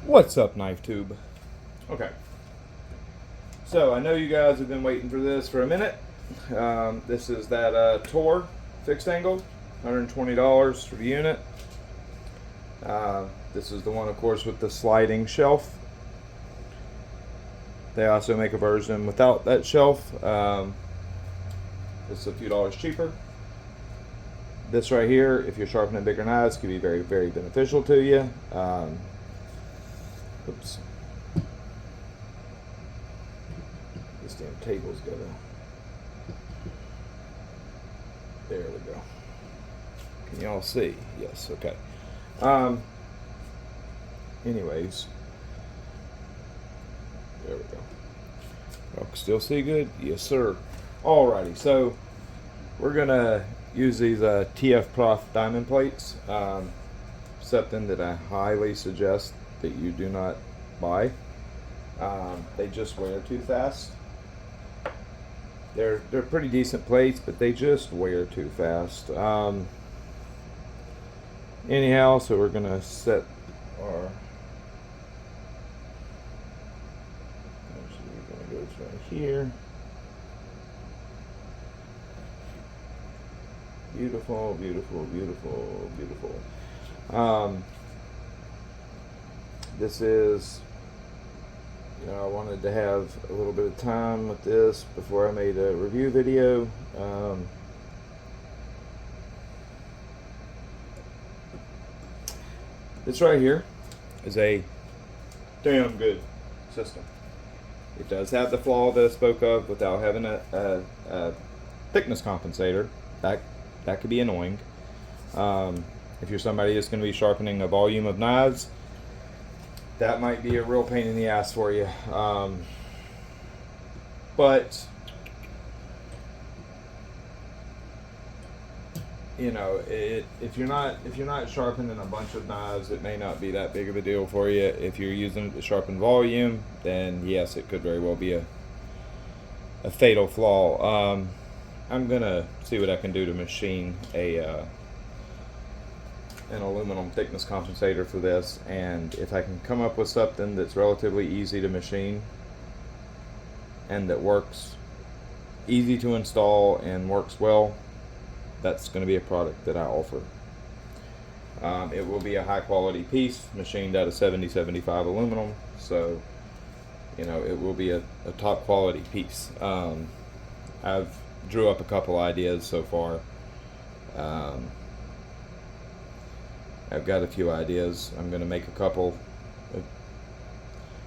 What's up, Knife Tube? Okay, so I know you guys have been waiting for this for a minute. This is that Toohr Fixed Angle, $120 for the unit. This is the one, of course, with the sliding shelf. They also make a version without that shelf. It's a few dollars cheaper. This right here, if you're sharpening bigger knives, can be very, very beneficial to you. Oops. This damn table's got a... There we go. Can y'all see? Yes, okay. Anyways. There we go. Y'all can still see good? Yes, sir. Alrighty, so we're gonna use these TSprof Diamond plates. Something that I highly suggest that you do not buy. They just wear too fast. They're pretty decent plates, but they just wear too fast. Anyhow, so we're gonna set our... Actually, we're gonna go right here. Beautiful, beautiful, beautiful, beautiful. This is, I wanted to have a little bit of time with this before I made a review video. This right here is a damn good system. It does have the flaw that I spoke of without having a thickness compensator. That could be annoying. If you're somebody that's going to be sharpening a volume of knives, that might be a real pain in the ass for you. But if you're not sharpening a bunch of knives, it may not be that big of a deal for you. If you're using it to sharpen volume, then yes, it could very well be a fatal flaw. I'm gonna see what I can do to machine an aluminum thickness compensator for this, and if I can come up with something that's relatively easy to machine and that works, easy to install and works well, that's going to be a product that I offer. It will be a high quality piece machined out of 7075 aluminum, so it will be a top quality piece. I've drew up a couple ideas so far. I've got a few ideas. I'm going to make a couple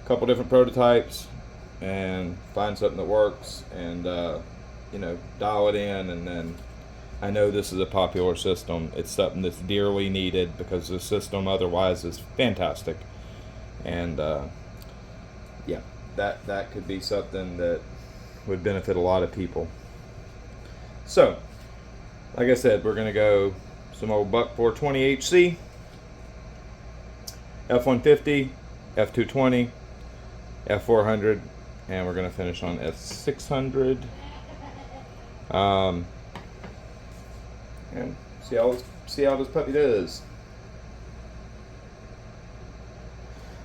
different prototypes and find something that works, and dial it in. And then I know this is a popular system. It's something that's dearly needed because the system otherwise is fantastic. And yeah, that could be something that would benefit a lot of people. So, like I said, we're going to go some old Buck 420 HC, F150, F220, F400, and we're going to finish on F600. And see how this puppy does.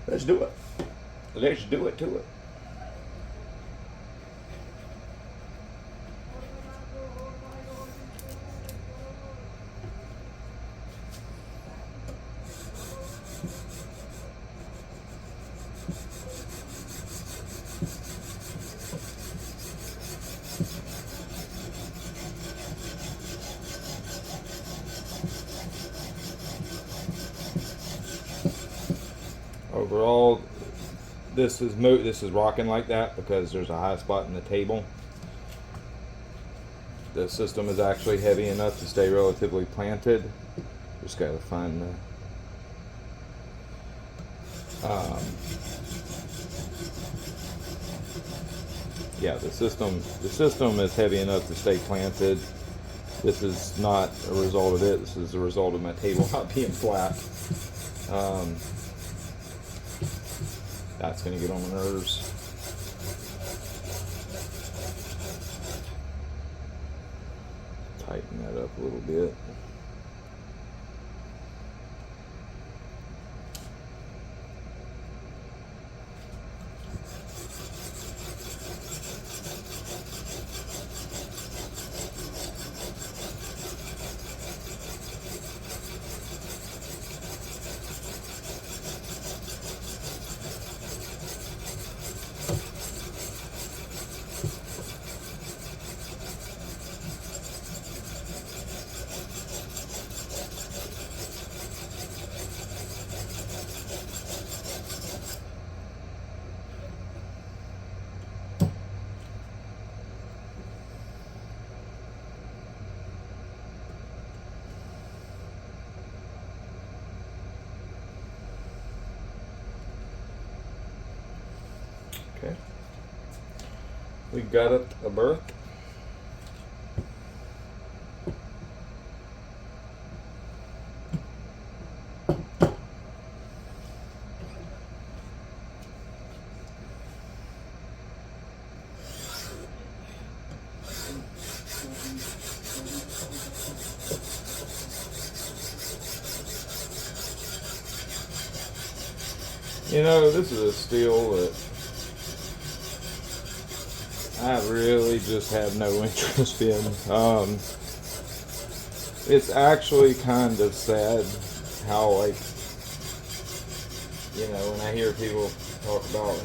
Let's do it. Let's do it to it. Overall, this is rocking like that because there's a high spot in the table. The system is actually heavy enough to stay relatively planted. Just got to find the yeah, the system is heavy enough to stay planted. This is not a result of it. This is a result of my table not being flat. That's going to get on my nerves. Tighten that up a little bit. Okay. We got it a berth. You know, this is a steel that I really just have no interest in. It's actually kind of sad how, like, you know, when I hear people talk about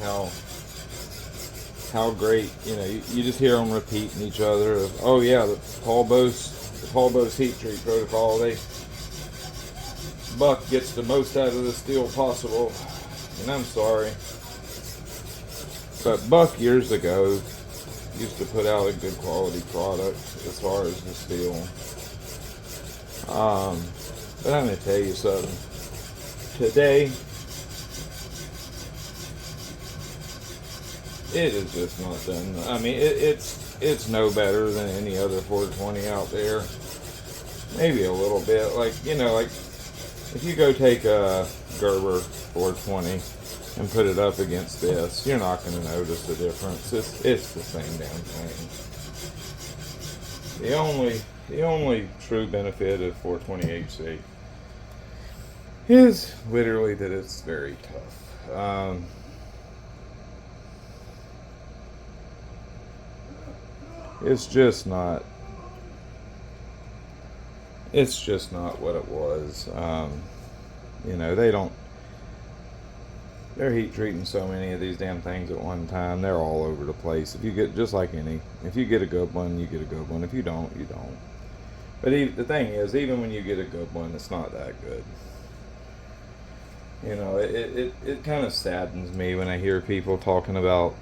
how great, you know, you just hear them repeating each other of, oh yeah, the Paul Bose heat treat protocol, Buck gets the most out of the steel possible. And I'm sorry, but Buck years ago used to put out a good quality product as far as the steel. But I'm going to tell you something. Today, it is just not done. I mean, it's no better than any other 420 out there. Maybe a little bit. Like, you know, like if you go take a Gerber 420 and put it up against this, you're not going to notice the difference. It's the same damn thing. The only true benefit of 420 HC is literally that it's very tough. It's just not what it was. You know, they're heat treating so many of these damn things at one time. They're all over the place. If you get, just like if you get a good one, you get a good one. If you don't, you don't. But the thing is, even when you get a good one, it's not that good. You know, it kind of saddens me when I hear people talking about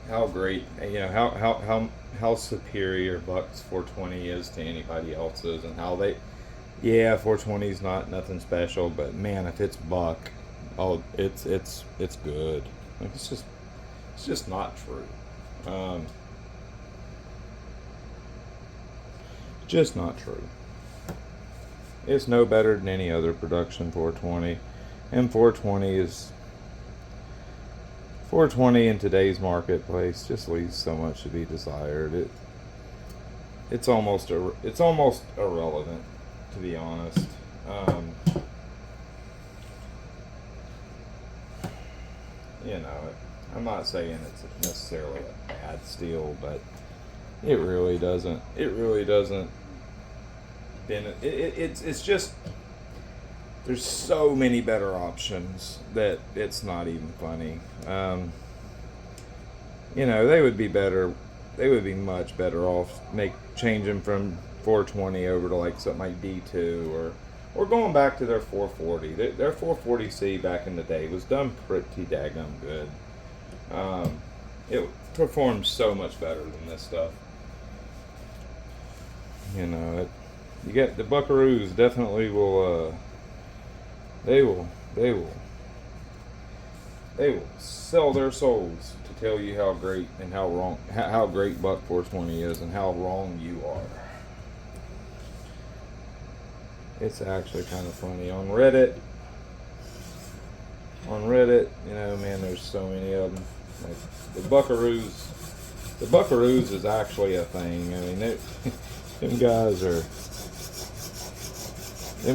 how great, you know, how superior Buck's 420 is to anybody else's, and how yeah, 420 is not nothing special, but man, if it's Buck, oh, it's good. Like, it's just not true. Just not true. It's no better than any other production 420, and 420 in today's marketplace just leaves so much to be desired. It's almost irrelevant, to be honest. You know, I'm not saying it's necessarily a bad steel, but it really doesn't. It's just, there's so many better options that it's not even funny. You know, they would be much better off changing from 420 over to like something like D2 or going back to their 440. Their 440C back in the day was done pretty daggum good. It performs so much better than this stuff. You know, you get the Buckaroos definitely will. They will sell their souls to tell you how great and how great Buck 420 is, and how wrong you are. It's actually kind of funny on Reddit. You know, man, there's so many of them. Like the Buckaroos is actually a thing. I mean, them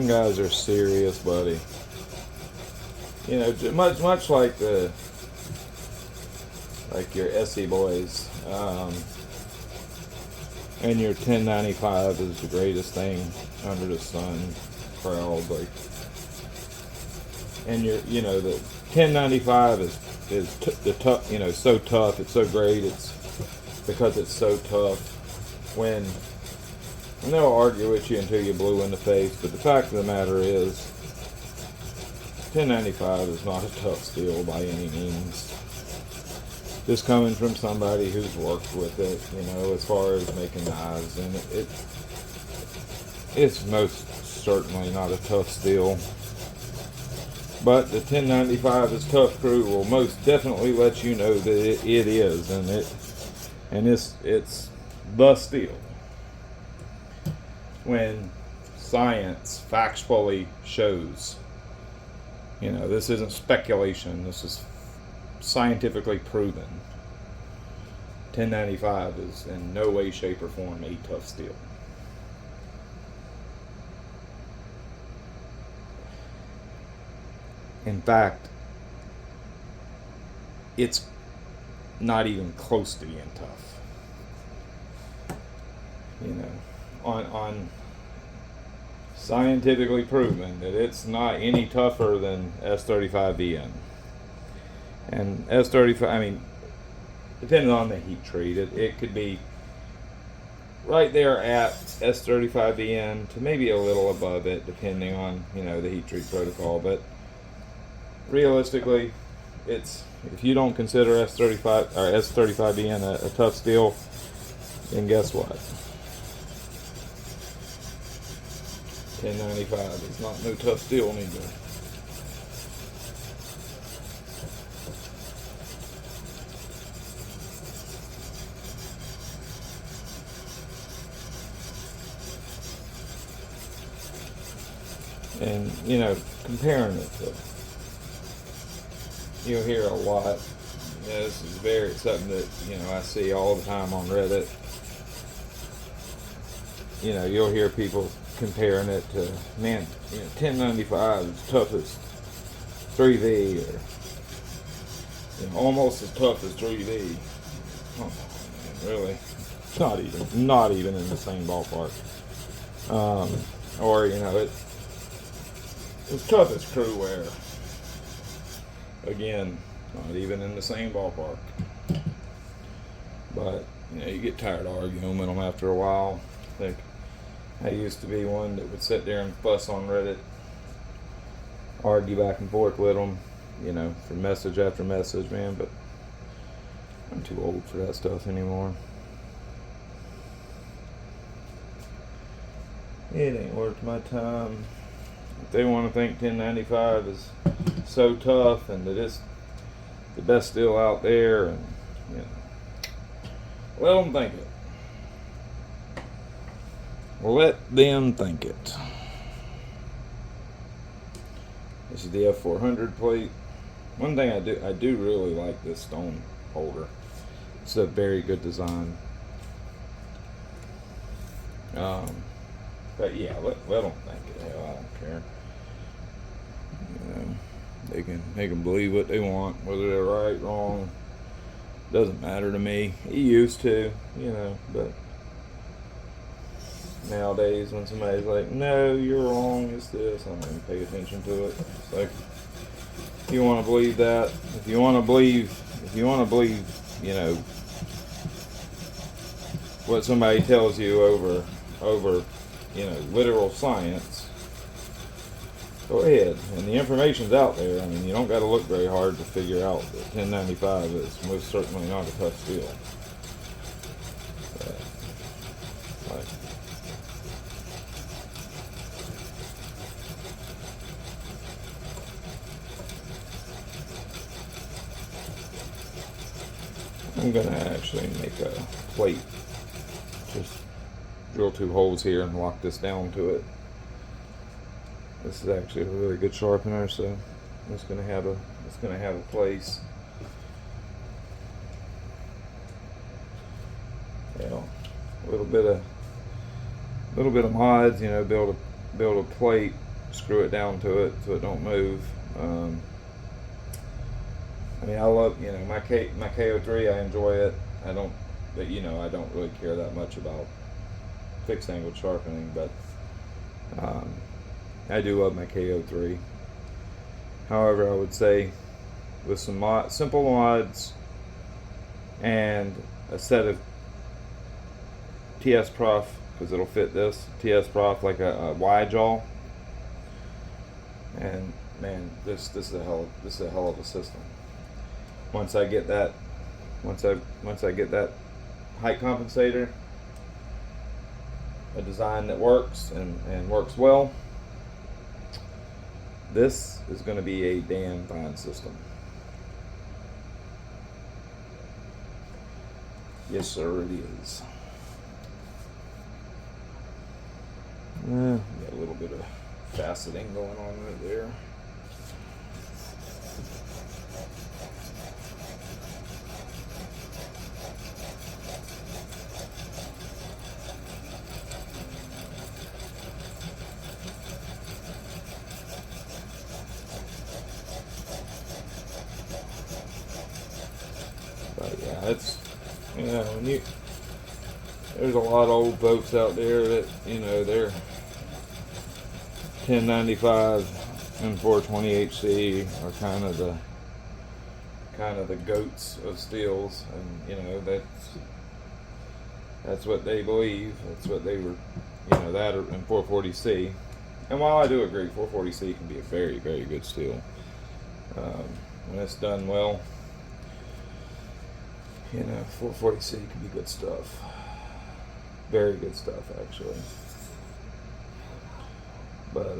guys are serious, buddy. You know, much like your SE boys, and your 1095 is the greatest thing under the sun crowd. Like, and you know, the 1095 is the tough. You know, so tough. It's so great. It's because it's so tough. When they'll argue with you until you blue in the face, but the fact of the matter is, 1095 is not a tough steel by any means. Just coming from somebody who's worked with it, you know, as far as making knives, and it's most certainly not a tough steel. But the 1095 is tough crew will most definitely let you know that it is, and it's the steel. When science factually shows, this isn't speculation, this is scientifically proven. 1095 is in no way, shape, or form a tough steel. In fact, it's not even close to being tough. On scientifically proven that it's not any tougher than S35VN. And S35, depending on the heat treat, it could be right there at S35VN to maybe a little above it, depending on, the heat treat protocol. But realistically, if you don't consider S35VN a tough steel, then guess what? 1095 is not no tough steel neither. And comparing it to, you'll hear a lot. This is something that I see all the time on Reddit. You'll hear people comparing it to, 1095 is tough as 3V, or almost as tough as 3V. Oh man, really? Not even in the same ballpark. Or it's tough as crew wear. Again, not even in the same ballpark. But you get tired of arguing with them after a while. I used to be one that would sit there and fuss on Reddit, argue back and forth with them, for message after message, man. But I'm too old for that stuff anymore. It ain't worth my time. If they want to think 1095 is so tough and that it's the best steel out there, and let them think it. Let them think it. This is the F400 plate. One thing I do really like this stone holder. It's a very good design. But yeah, let them think it. Hell, I don't care. They can believe what they want, whether they're right, wrong. Doesn't matter to me. It used to, but nowadays when somebody's like, no, you're wrong, it's this, I don't even pay attention to it. It's like, if you want to believe that, if you want to believe, what somebody tells you over, literal science, go ahead. And the information's out there. You don't got to look very hard to figure out that 1095 is most certainly not a tough steel. I'm going to actually make a plate. Just drill 2 holes here and lock this down to it. This is actually a really good sharpener, so it's going to have a place. A little bit of mods, build a plate, screw it down to it so it don't move. I love, my KO3, I enjoy it. I don't really care that much about fixed angled sharpening, but I do love my KO3. However, I would say with some simple mods and a set of TSprof, because it'll fit this TSprof like a wide jaw, and man, this is a hell of a system. Once I get that height compensator, a design that works and works well, This is going to be a damn fine system. Yes, sir, it is. Got a little bit of faceting going on right there. But yeah, it's, you know, there's a lot of old folks out there that, you know, they're 1095 and 420 HC are kind of the goats of steels, and you know that's what they believe. That's what they were, you know, that and 440C. And while I do agree, 440C can be a very, very good steel when it's done well. You know, 440C can be good stuff. Very good stuff, actually. But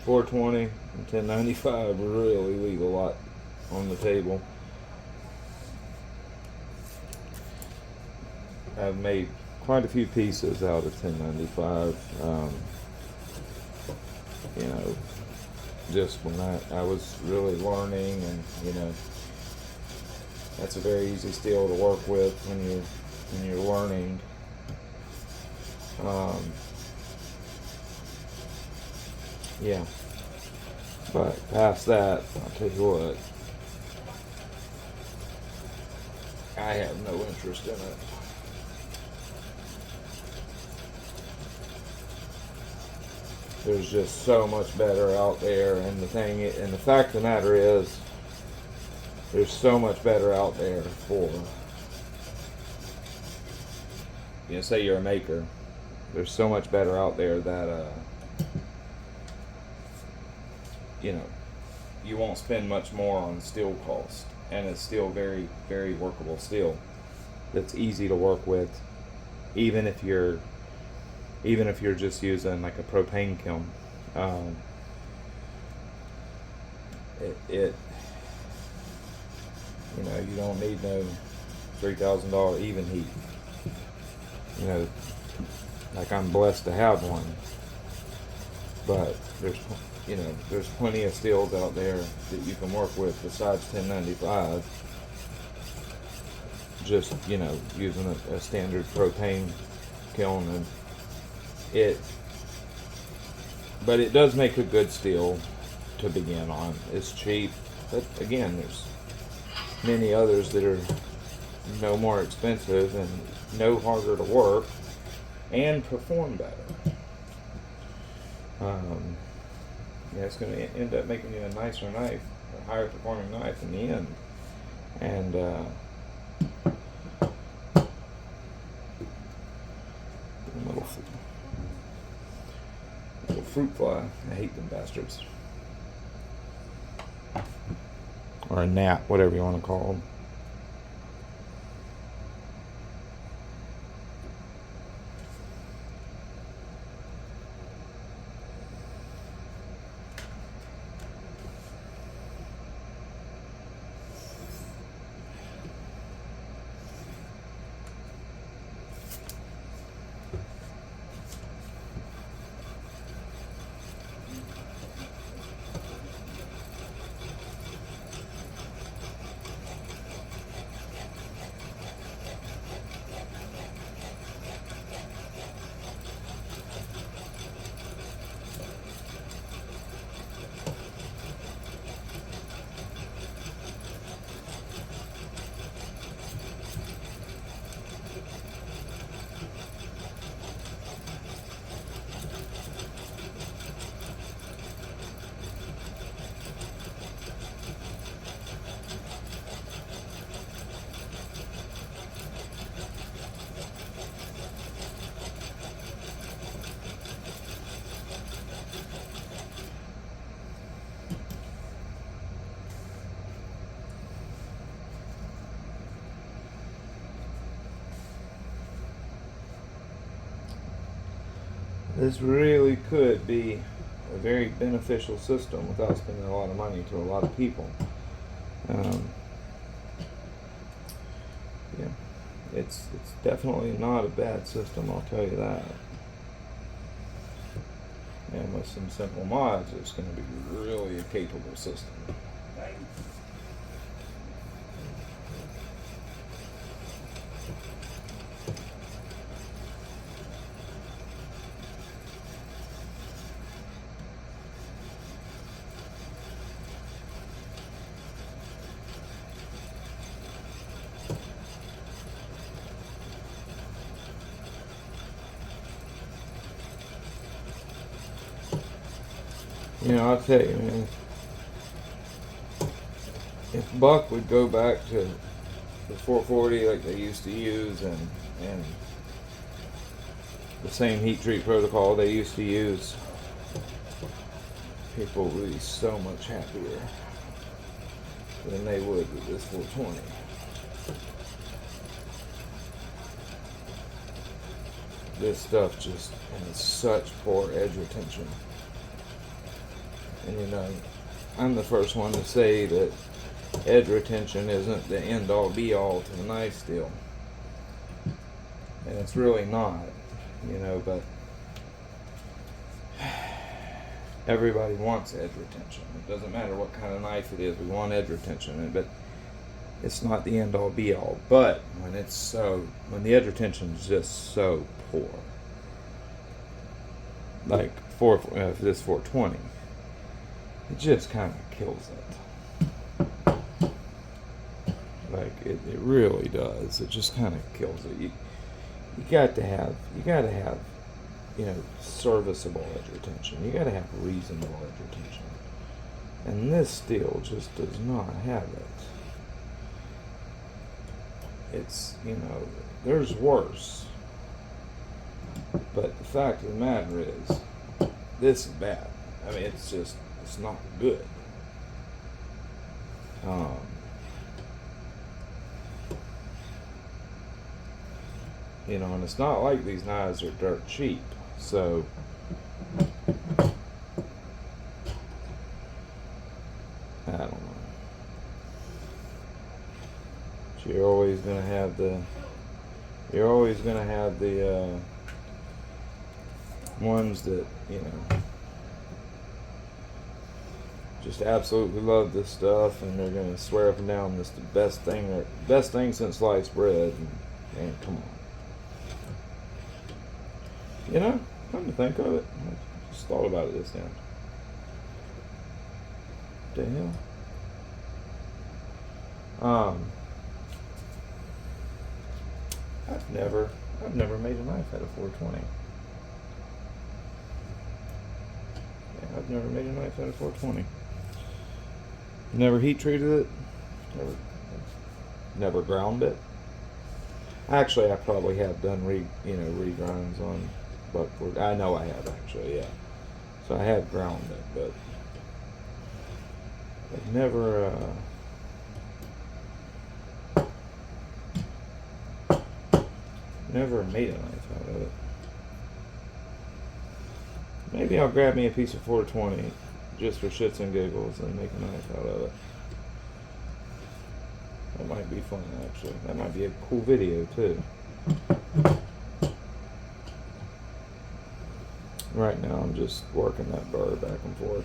420 and 1095 really leave a lot on the table. I've made quite a few pieces out of 1095. You know, just when I was really learning, and you know, that's a very easy steel to work with when you're learning. Yeah, but past that, I'll tell you what, I have no interest in it. There's just so much better out there, and the fact of the matter is, there's so much better out there for, you know, say you're a maker. There's so much better out there that you know, you won't spend much more on steel cost, and it's still very, very workable steel. That's easy to work with, even if you're just using like a propane kiln. It you know, you don't need no $3,000 even heat. You know, like I'm blessed to have one, but there's plenty of steels out there that you can work with besides 1095. Just, you know, using a standard propane kiln, and but it does make a good steel to begin on. It's cheap, but again, there's many others that are no more expensive and no harder to work and perform better. Yeah, it's going to end up making you a nicer knife, a higher performing knife in the end. And little fruit fly. I hate them bastards. Or a gnat, whatever you want to call them. This really could be a very beneficial system without spending a lot of money to a lot of people. Yeah, it's definitely not a bad system, I'll tell you that. And with some simple mods, it's going to be really a capable system. You know, I'll tell you, man, if Buck would go back to the 440 like they used to use, and the same heat treat protocol they used to use, people would be so much happier than they would with this 420. This stuff just has such poor edge retention. And you know, I'm the first one to say that edge retention isn't the end all be all to the knife steel. And it's really not, you know, but everybody wants edge retention. It doesn't matter what kind of knife it is, we want edge retention. But it's not the end all be all. But when the edge retention is just so poor, like this 420, it just kind of kills it. Like it really does. It just kind of kills it. You got to have, you know, serviceable edge retention. You got to have reasonable edge retention. And this steel just does not have it. It's, you know, there's worse. But the fact of the matter is, this is bad. I mean, it's not good. You know, and it's not like these knives are dirt cheap. So, I don't know. So you're always gonna have the ones that, you know, just absolutely love this stuff, and they're gonna swear up and down this the best thing since sliced bread. And come on, you know, come to think of it, I just thought about it this time. What the hell? I've never made a knife out of 420. Yeah, I've never made a knife out of 420. Never heat treated it. Never ground it. Actually, I probably have done regrinds on buckboard. I know I have, actually, yeah. So I have ground it, but I've never made a knife out of it. Maybe I'll grab me a piece of 420 just for shits and giggles and make a knife out of it. That might be fun, actually. That might be a cool video too. Right now I'm just working that burr back and forth.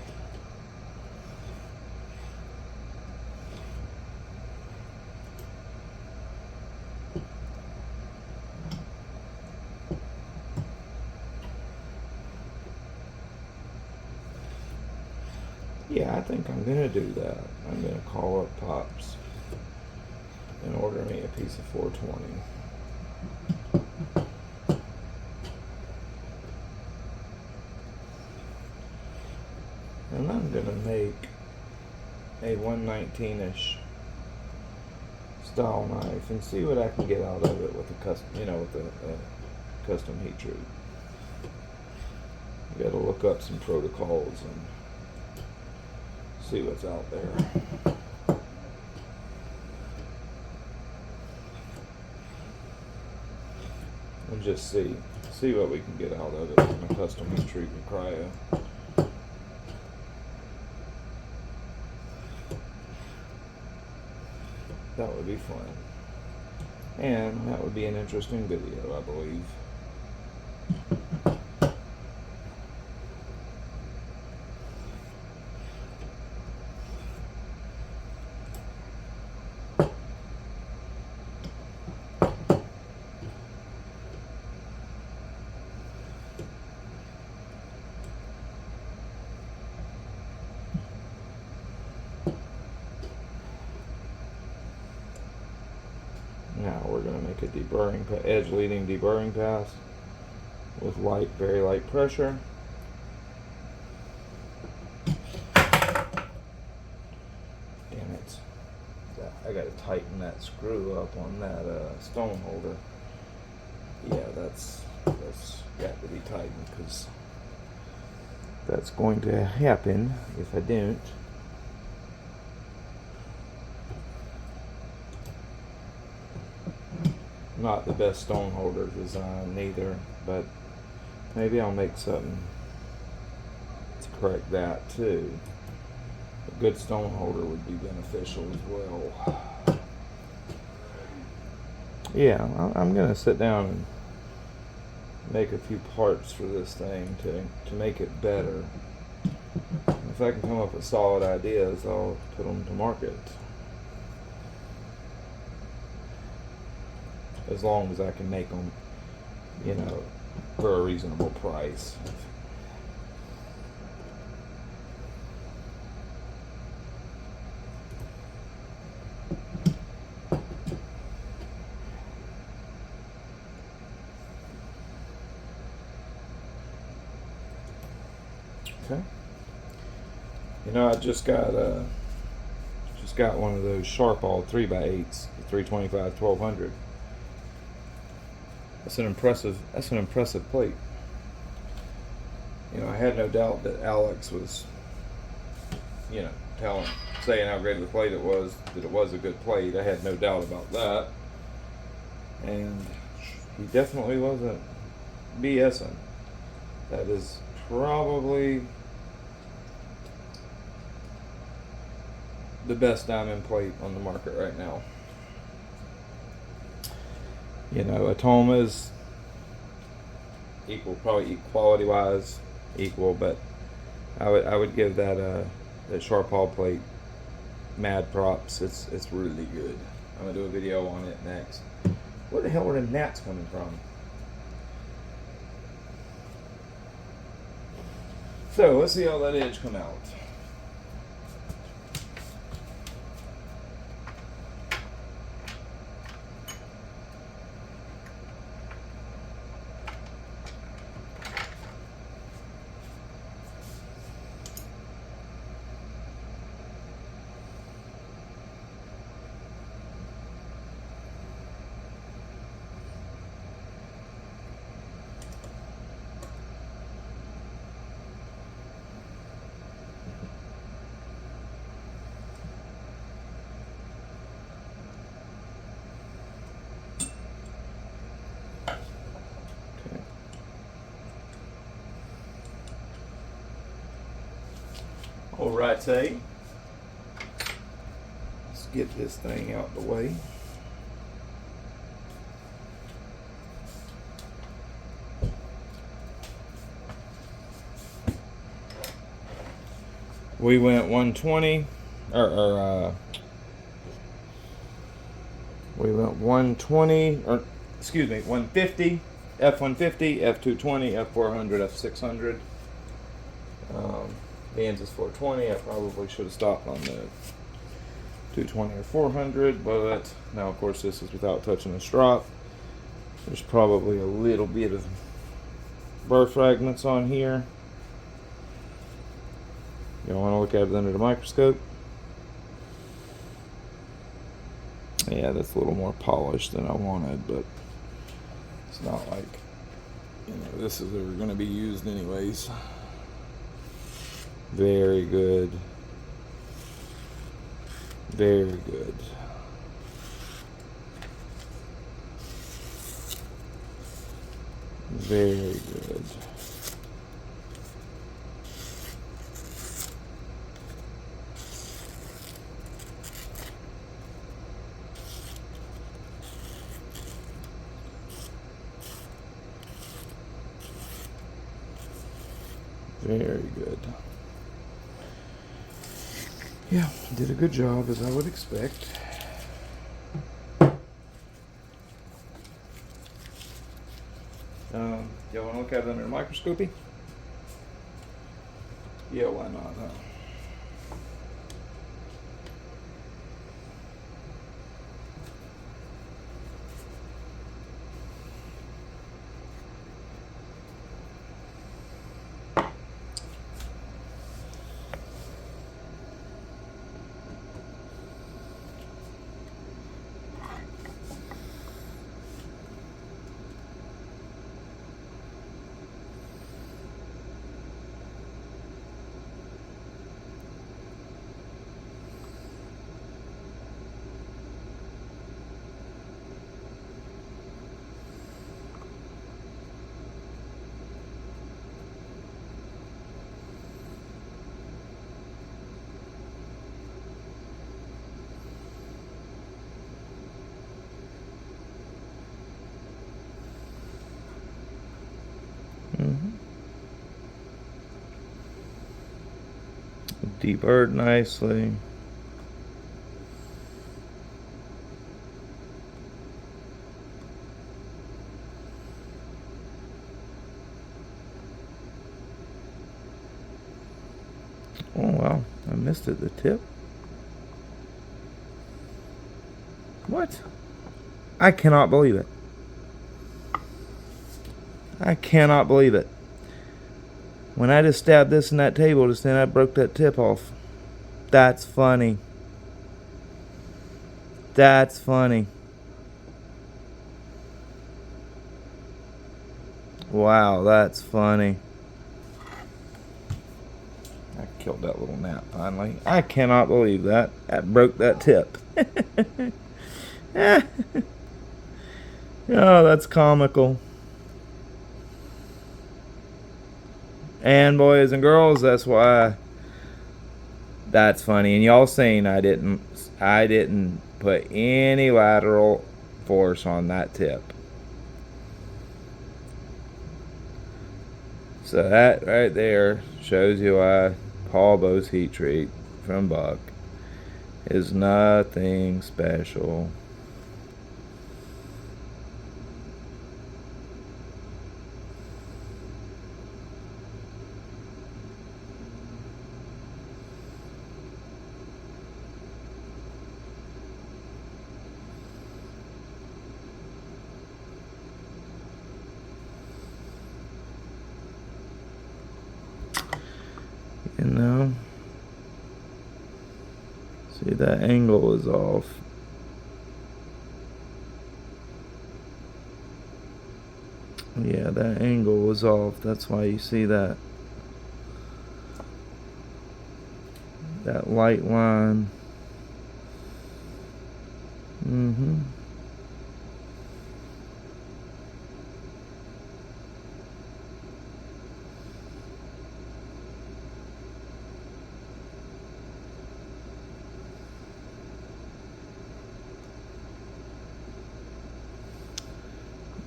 Yeah, I think I'm gonna do that. I'm gonna call up Pops and order me a piece of 420. And I'm gonna make a 119-ish style knife and see what I can get out of it with a custom, with a custom heat treat. You gotta look up some protocols and see what's out there. And just see what we can get out of it from a custom heat treatment cryo. That would be fun. And that would be an interesting video, I believe. Now we're going to make a deburring, edge leading deburring pass with light, very light pressure. Damn it. I got to tighten that screw up on that stone holder. Yeah, that's got to be tightened, because that's going to happen if I don't. Not the best stone holder design neither, but maybe I'll make something to correct that too. A good stone holder would be beneficial as well. Yeah, I'm gonna sit down and make a few parts for this thing to make it better. If I can come up with solid ideas, I'll put them to market. As long as I can make them, you know, for a reasonable price. Okay. You know, I just got one of those Sharpall 3x8s, the 325 1200. That's an impressive plate. You know, I had no doubt that Alex was, you know, saying how great of a plate it was, that it was a good plate. I had no doubt about that. And he definitely wasn't BSing. That is probably the best diamond plate on the market right now. You know, Atoma's equal, probably quality wise equal, but I would give that that Sharpall plate mad props. It's really good. I'm gonna do a video on it next. Where the hell are the gnats coming from? So let's see how that edge come out. Alrighty, let's get this thing out the way. We went 120, we went 120, or excuse me, 150, F150, F220, F400, F600. The ends is 420. I probably should have stopped on the 220 or 400, but now of course this is without touching the strop. There's probably a little bit of burr fragments on here. You want to look at it under the microscope. Yeah, that's a little more polished than I wanted, but it's not like, you know, this is ever going to be used anyways. Very good. Very good. Very good. Very good. Yeah, did a good job as I would expect. Y'all want to look at it under the microscope? Yeah, why not, huh? Deburred nicely. Oh wow, I missed it, the tip. What? I cannot believe it. I cannot believe it. When I just stabbed this in that table just then, I broke that tip off. That's funny. That's funny. Wow, that's funny. I killed that little gnat finally. I cannot believe that. That broke that tip. Oh, that's comical. And boys and girls, that's why that's funny. And y'all seen I didn't put any lateral force on that tip. So that right there shows you why Paul Bow's heat treat from Buck is nothing special. You know, see that angle is off. Yeah, that angle was off. That's why you see that light line.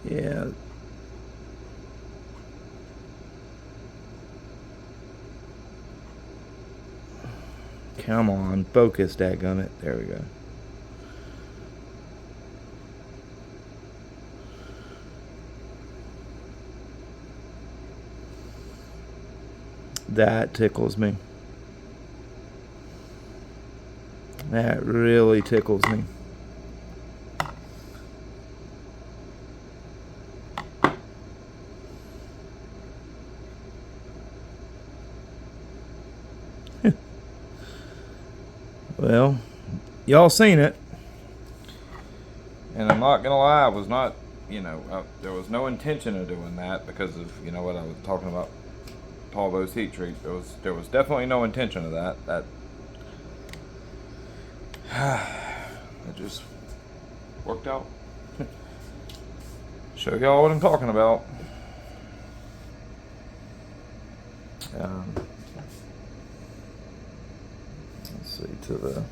Yeah. Come on, focus, dadgummit. There we go. That tickles me. That really tickles me. Well, y'all seen it. And I'm not gonna lie, I was not, there was no intention of doing that because of, what I was talking about, Paul Bow's heat treat. There was definitely no intention of that. It just worked out. Show y'all what I'm talking about. Let's see to the.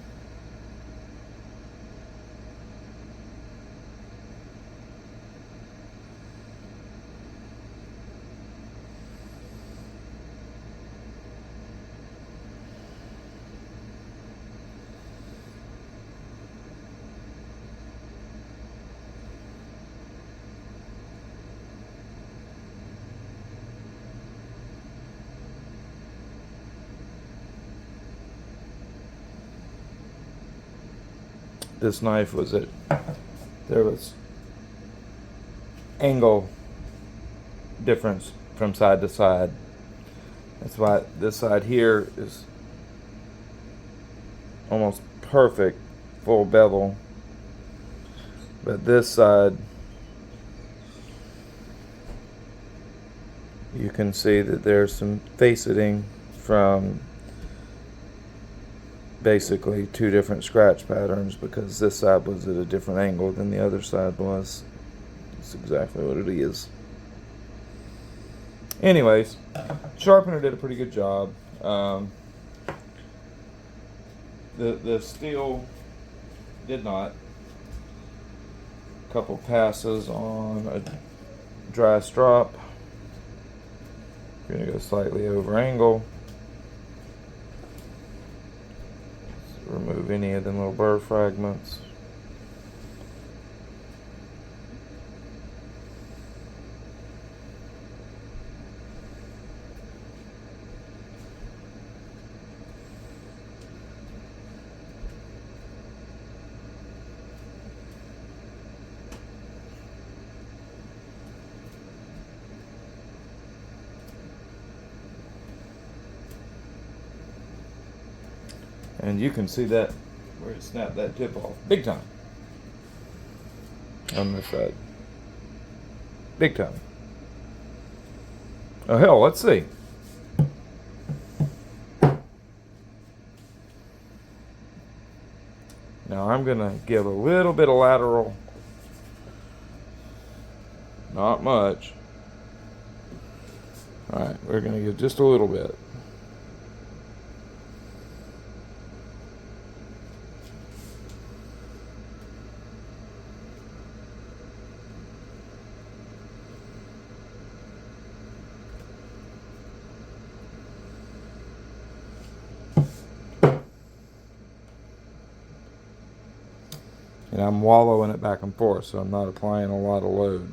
this knife was that there was angle difference from side to side. That's why this side here is almost perfect full bevel, but this side you can see that there's some faceting from basically two different scratch patterns, because this side was at a different angle than the other side was. That's exactly what it is. Anyways, Sharpener did a pretty good job. The steel did not. A couple passes on a dry strop. You're going to go slightly over angle. Remove any of them little burr fragments. And you can see that where it snapped that tip off big time on this side. Big time. Oh hell, let's see. Now I'm gonna give a little bit of lateral, not much. Alright, we're gonna give just a little bit. And I'm wallowing it back and forth, so I'm not applying a lot of load.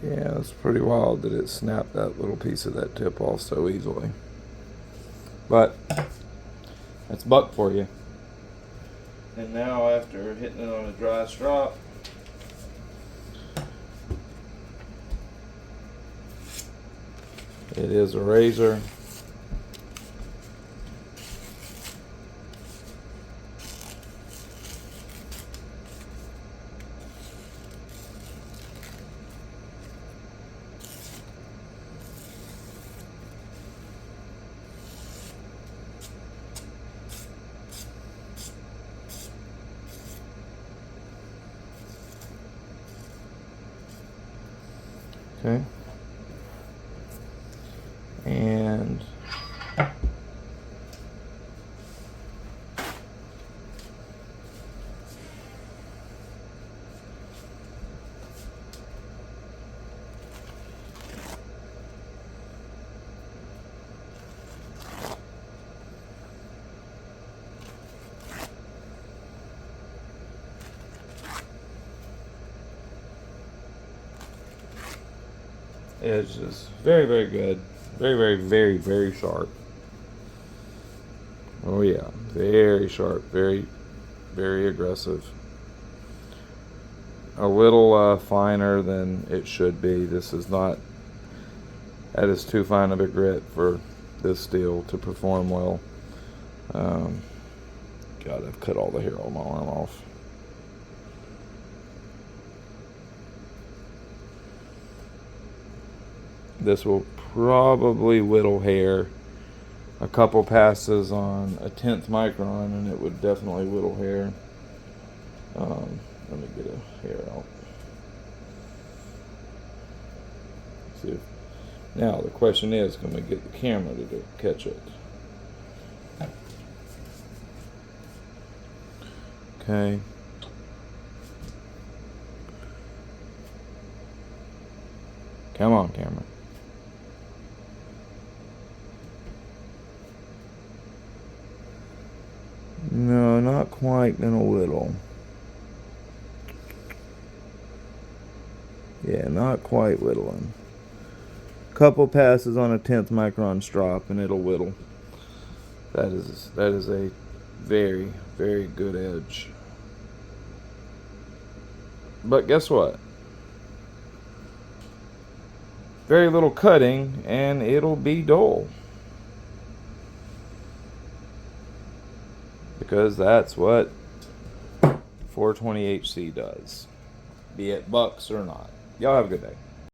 Yeah, it's pretty wild that it snapped that little piece of that tip off so easily. But that's buck for you. And now after hitting it on a dry strop, it is a razor. Okay. And edge is very, very good. Very, very, very, very sharp. Oh yeah, very sharp, very, very aggressive. A little finer than it should be. This is not, that is too fine of a grit for this steel to perform well. God, I've cut all the hair on my arm off. This will probably whittle hair. A couple passes on a 1/10 micron and it would definitely whittle hair. Let me get a hair out. See if, now the question is, can we get the camera to catch it? Okay. Come on, camera. No, not quite, and a little. Yeah, not quite whittling. Couple passes on a 10th micron strop and it'll whittle. That is a very, very good edge. But guess what? Very little cutting and it'll be dull. Because that's what 420HC does, be it bucks or not. Y'all have a good day.